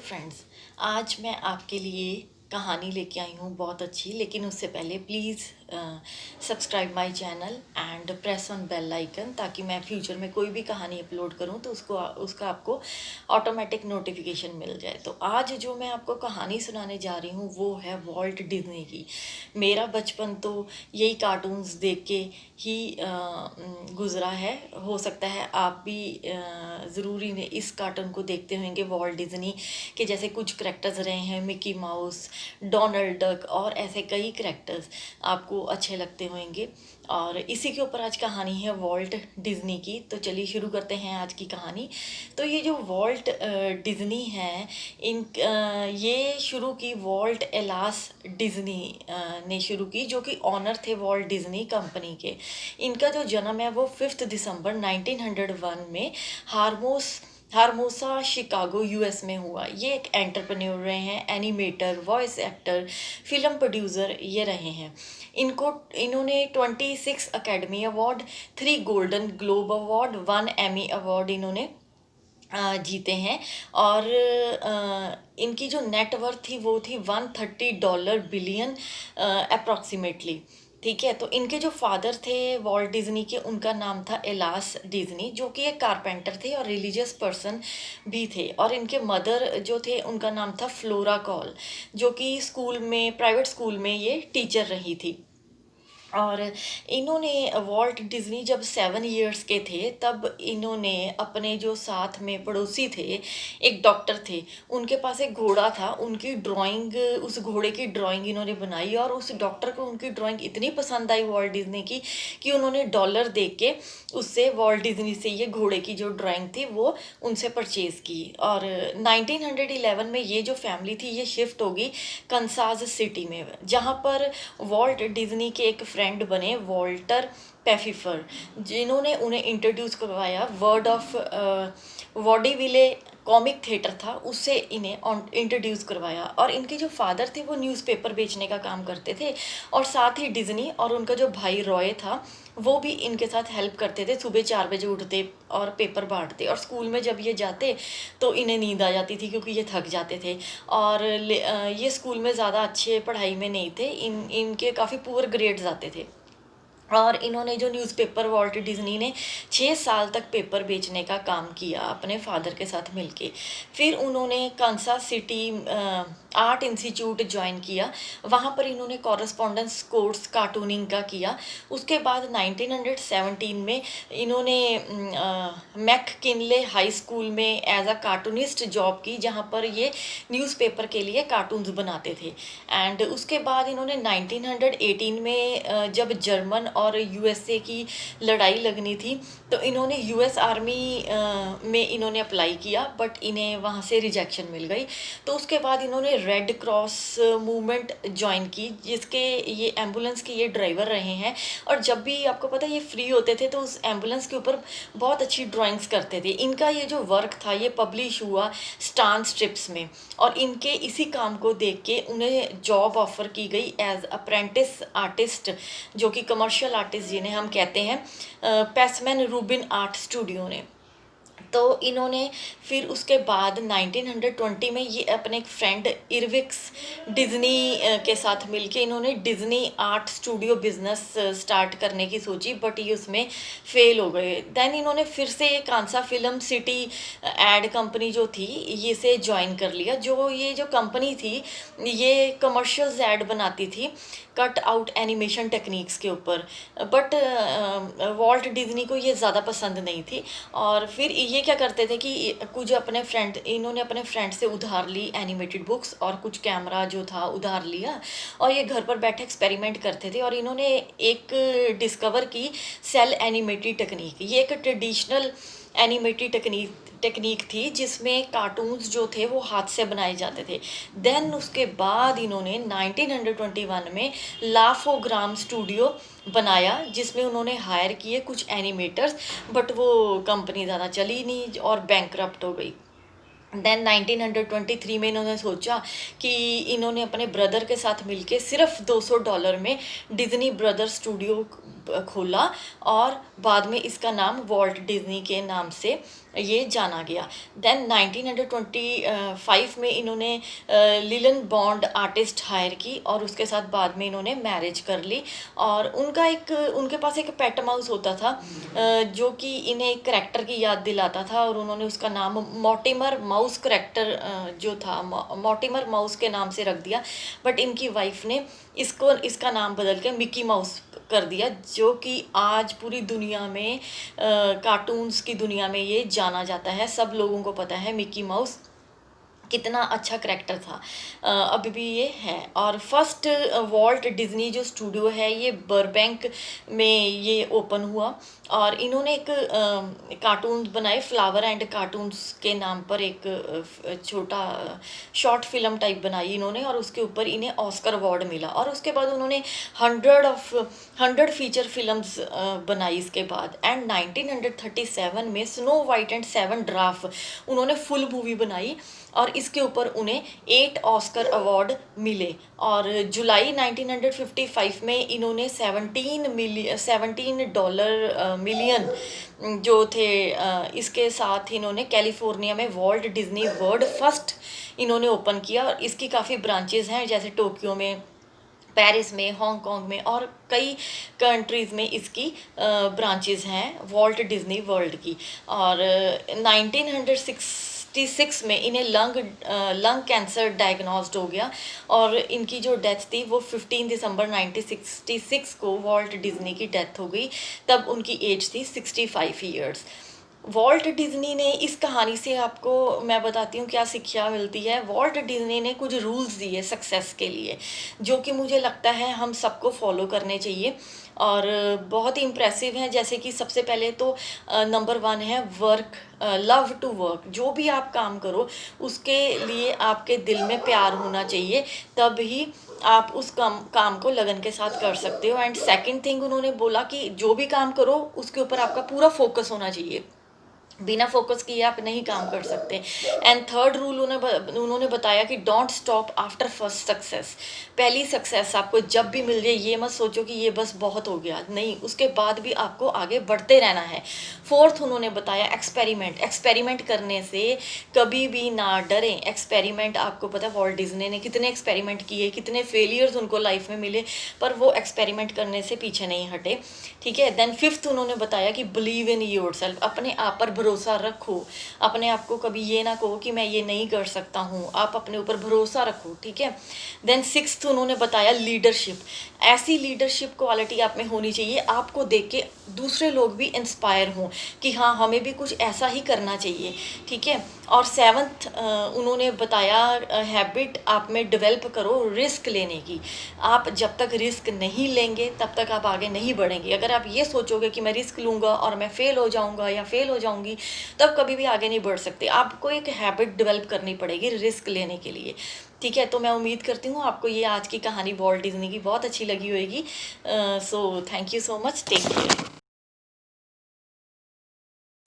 Friends, आज मैं आपके लिए कहानी लेके आई हूँ बहुत अच्छी। लेकिन उससे पहले please subscribe my channel and press on bell icon, ताकि मैं फ्यूचर में कोई भी कहानी अपलोड करूँ तो उसका आपको ऑटोमेटिक नोटिफिकेशन मिल जाए। तो आज जो मैं आपको कहानी सुनाने जा रही हूँ वो है वॉल्ट डिज्नी की। मेरा बचपन तो यही कार्टून्स देख के ही गुज़रा है। हो सकता है आप भी ज़रूरी ने इस कार्टून को देखते होंगे। वॉल्ट डिज्नी के जैसे कुछ करेक्टर्स रहे हैं, मिकी माउस, डोनाल्ड डक और ऐसे कई करेक्टर्स आपको अच्छे लगते होंगे। और इसी के ऊपर आज कहानी है वॉल्ट डिज्नी की। तो चलिए शुरू करते हैं आज की कहानी। तो ये जो वॉल्ट डिज्नी है, ये शुरू की वॉल्ट एलास डिज्नी ने शुरू की, जो कि ऑनर थे वॉल्ट डिज्नी कंपनी के। इनका जो जन्म है वो 5 दिसंबर 1901 में हारमोसा शिकागो यूएस में हुआ। ये एक एंटरप्रेन्योर रहे हैं, animator, voice actor, film producer ये रहे हैं। इन्होंने 26 academy award, 3 golden globe award, 1 Emmy award इन्होंने जीते हैं। और इनकी जो नेटवर्थ थी वो थी $130 बिलियन अप्रॉक्सीमेटली। ठीक है। तो इनके जो फादर थे वॉल्ट डिज्नी के, उनका नाम था एलास डिज्नी, जो कि एक कारपेंटर थे और रिलीजियस पर्सन भी थे। और इनके मदर जो थे उनका नाम था फ्लोरा कॉल, जो कि प्राइवेट स्कूल में ये टीचर रही थी। और इन्होंने वॉल्ट डिज्नी जब 7 इयर्स के थे तब इन्होंने अपने जो साथ में पड़ोसी थे, एक डॉक्टर थे, उनके पास एक घोड़ा था, उनकी ड्राइंग, उस घोड़े की ड्राइंग इन्होंने बनाई। और उस डॉक्टर को उनकी ड्राइंग इतनी पसंद आई वॉल्ट डिज्नी की कि उन्होंने डॉलर दे के उससे वॉल्ट डिज्नी से ये घोड़े की जो ड्राइंग थी वो उनसे परचेज़ की। और 1911 में ये जो फैमिली थी ये शिफ्ट होगी कंसास सिटी में, जहाँ पर वॉल्ट डिज्नी के एक फ्रेंड बने वॉल्टर पेफिफर, जिन्होंने उन्हें इंट्रोड्यूस करवाया वर्ड ऑफ वॉडीविले कॉमिक थिएटर था, उससे इन्हें इंट्रोड्यूस करवाया। और इनके जो फादर थे वो न्यूज़पेपर बेचने का काम करते थे। और साथ ही डिज्नी और उनका जो भाई रॉय था वो भी इनके साथ हेल्प करते थे। सुबह 4 बजे उठते और पेपर बांटते, और स्कूल में जब ये जाते तो इन्हें नींद आ जाती थी क्योंकि ये थक जाते थे। और ये स्कूल में ज़्यादा अच्छे पढ़ाई में नहीं थे, इनके काफ़ी पुअर ग्रेड्स आते थे। और इन्होंने जो न्यूज़पेपर, वॉल्ट डिज्नी ने 6 साल तक पेपर बेचने का काम किया अपने फादर के साथ मिलके। फिर उन्होंने Kansas city art institute join किया, वहाँ पर इन्होंने कॉरेस्पॉन्डेंस कोर्स कार्टूनिंग का किया। उसके बाद 1917 में इन्होंने मैककिनले हाई स्कूल में एज अ कार्टूनिस्ट जॉब की, जहाँ पर ये न्यूज़पेपर के लिए कार्टून्स बनाते थे। एंड उसके बाद इन्होंने 1918 में जब जर्मन और यूएसए की लड़ाई लगनी थी तो इन्होंने यूएस आर्मी में इन्होंने अप्लाई किया, बट इन्हें वहाँ से रिजेक्शन मिल गई। तो उसके बाद इन्होंने रेड क्रॉस मूवमेंट ज्वाइन की, जिसके ये एम्बुलेंस के ये ड्राइवर रहे हैं। और जब भी आपको पता है ये फ्री होते थे तो उस एम्बुलेंस के ऊपर बहुत अच्छी ड्राइंग्स करते थे। इनका ये जो वर्क था ये पब्लिश हुआ स्टान स्ट्रिप्स में, और इनके इसी काम को देख के उन्हें जॉब ऑफर की गई एज अप्रेंटिस आर्टिस्ट, जो कि कमर्शियल आर्टिस्ट जिन्हें हम कहते हैं, पैसमैन रूबिन आर्ट स्टूडियो ने। तो इन्होंने फिर उसके बाद 1920 में ये अपने एक फ्रेंड इरविक्स डिज्नी के साथ मिलके इन्होंने Disney art studio business start करने की सोची, बट ये उसमें फेल हो गए। देन इन्होंने फिर से कांसा फिल्म सिटी एड कंपनी जो थी ये से ज्वाइन कर लिया। ये जो कंपनी थी ये कमर्शियल्स ऐड बनाती थी कट आउट एनिमेशन टेक्निक्स के ऊपर, बट वॉल्ट डिज्नी को ये ज़्यादा पसंद नहीं थी। और फिर ये क्या करते थे कि इन्होंने अपने फ्रेंड से उधार ली एनिमेटेड बुक्स और कुछ कैमरा जो था उधार लिया, और ये घर पर बैठे एक्सपेरिमेंट करते थे। और इन्होंने एक डिस्कवर की सेल एनिमेटेड टेक्निक। ये एक ट्रेडिशनल एनिमेटेड टेक्निक थी जिसमें कार्टून्स जो थे वो हाथ से बनाए जाते थे। देन उसके बाद इन्होंने 1921 में लाफोग्राम स्टूडियो बनाया, जिसमें उन्होंने हायर किए कुछ एनिमेटर्स, बट वो कंपनी ज़्यादा चली नहीं और बैंकरप्ट हो गई। देन 1923 में इन्होंने सोचा कि इन्होंने अपने ब्रदर के साथ मिलके सिर्फ $200 में डिज्नी ब्रदर स्टूडियो खोला और बाद में इसका नाम वॉल्ट डिज्नी के नाम से ये जाना गया। देन 1925 में इन्होंने लिलन बॉन्ड आर्टिस्ट हायर की और उसके साथ बाद में इन्होंने मैरिज कर ली। और उनके पास एक पेट माउस होता था जो कि इन्हें एक करैक्टर की याद दिलाता था और उन्होंने उसका नाम मॉर्टिमर माउस करैक्टर जो था मॉर्टिमर माउस के नाम से रख दिया। बट इनकी वाइफ ने इसका नाम बदल के मिकी माउस कर दिया, जो कि आज पूरी दुनिया में कार्टून्स की दुनिया में ये जाना जाता है। सब लोगों को पता है मिकी माउस कितना अच्छा करैक्टर था। अभी भी ये है। और फर्स्ट वॉल्ट डिज्नी जो स्टूडियो है ये बर्बैंक में ये ओपन हुआ और इन्होंने एक कार्टून बनाए, फ्लावर एंड कार्टून्स के नाम पर एक छोटा शॉर्ट फिल्म टाइप बनाई इन्होंने और उसके ऊपर इन्हें ऑस्कर अवार्ड मिला। और उसके बाद उन्होंने 100 फीचर फिल्म्स बनाई इसके बाद। एंड 1937 में स्नो वाइट एंड 7 ड्राफ उन्होंने फुल मूवी बनाई और इसके ऊपर उन्हें 8 ऑस्कर अवार्ड मिले। और जुलाई 1955 में इन्होंने $17 मिलियन जो थे इसके साथ इन्होंने कैलिफोर्निया में वॉल्ट डिज्नी वर्ल्ड फर्स्ट इन्होंने ओपन किया। और इसकी काफ़ी ब्रांचेस हैं, जैसे टोक्यो में, पेरिस में, हांगकांग में और कई कंट्रीज़ में इसकी ब्रांचेस हैं वॉल्ट डिज्नी वर्ल्ड की। और 1966 में इन्हें लंग कैंसर डायग्नोस्ड हो गया और इनकी जो डेथ थी वो 15 दिसंबर 1966 को वॉल्ट डिज्नी की डेथ हो गई। तब उनकी एज थी 65 ईयर्स। वॉल्ट डिज्नी ने इस कहानी से आपको मैं बताती हूँ क्या शिक्षा मिलती है। वॉल्ट डिज्नी ने कुछ रूल्स दिए सक्सेस के लिए, जो कि मुझे लगता है हम सबको फॉलो करने चाहिए और बहुत ही इम्प्रेसिव हैं। जैसे कि सबसे पहले तो नंबर 1 है वर्क, लव टू वर्क। जो भी आप काम करो उसके लिए आपके दिल में प्यार होना चाहिए, तब ही आप उस काम को लगन के साथ कर सकते हो। एंड सेकंड थिंग उन्होंने बोला कि जो भी काम करो उसके ऊपर आपका पूरा फोकस होना चाहिए, बिना फोकस किए आप नहीं काम कर सकते। एंड थर्ड रूल उन्होंने बताया कि don't stop after first success. पहली सक्सेस आपको जब भी मिल जाए ये मत सोचो कि ये बस बहुत हो गया, नहीं, उसके बाद भी आपको आगे बढ़ते रहना है। फोर्थ उन्होंने बताया एक्सपेरिमेंट करने से कभी भी ना डरें। एक्सपेरिमेंट, आपको पता है वॉल्ट डिज्नी ने कितने एक्सपेरिमेंट किए, कितने फेलियर्स उनको लाइफ में मिले, पर वो एक्सपेरिमेंट करने से पीछे नहीं हटे। ठीक है। देन फिफ्थ उन्होंने बताया कि बिलीव इन योरसेल्फ, अपने आप पर भरोसा रखो। अपने आप को कभी ये ना कहो कि मैं ये नहीं कर सकता हूँ, आप अपने ऊपर भरोसा रखो। ठीक है। देन सिक्स्थ उन्होंने बताया लीडरशिप। ऐसी लीडरशिप क्वालिटी आप में होनी चाहिए आपको देख के दूसरे लोग भी इंस्पायर हों कि हाँ हमें भी कुछ ऐसा ही करना चाहिए। ठीक है। और सेवंथ उन्होंने बताया हैबिट आप में डेवलप करो रिस्क लेने की। आप जब तक रिस्क नहीं लेंगे तब तक आप आगे नहीं बढ़ेंगे। अगर आप ये सोचोगे कि मैं रिस्क लूँगा और मैं फेल हो जाऊँगा या फेल हो जाऊँगी, तब कभी भी आगे नहीं बढ़ सकते। आपको एक हैबिट डेवलप करनी पड़ेगी रिस्क लेने के लिए। ठीक है। तो मैं उम्मीद करती हूँ आपको ये आज की कहानी वॉल्ट डिज्नी की बहुत अच्छी लगी होगी। So thank you so much, take care.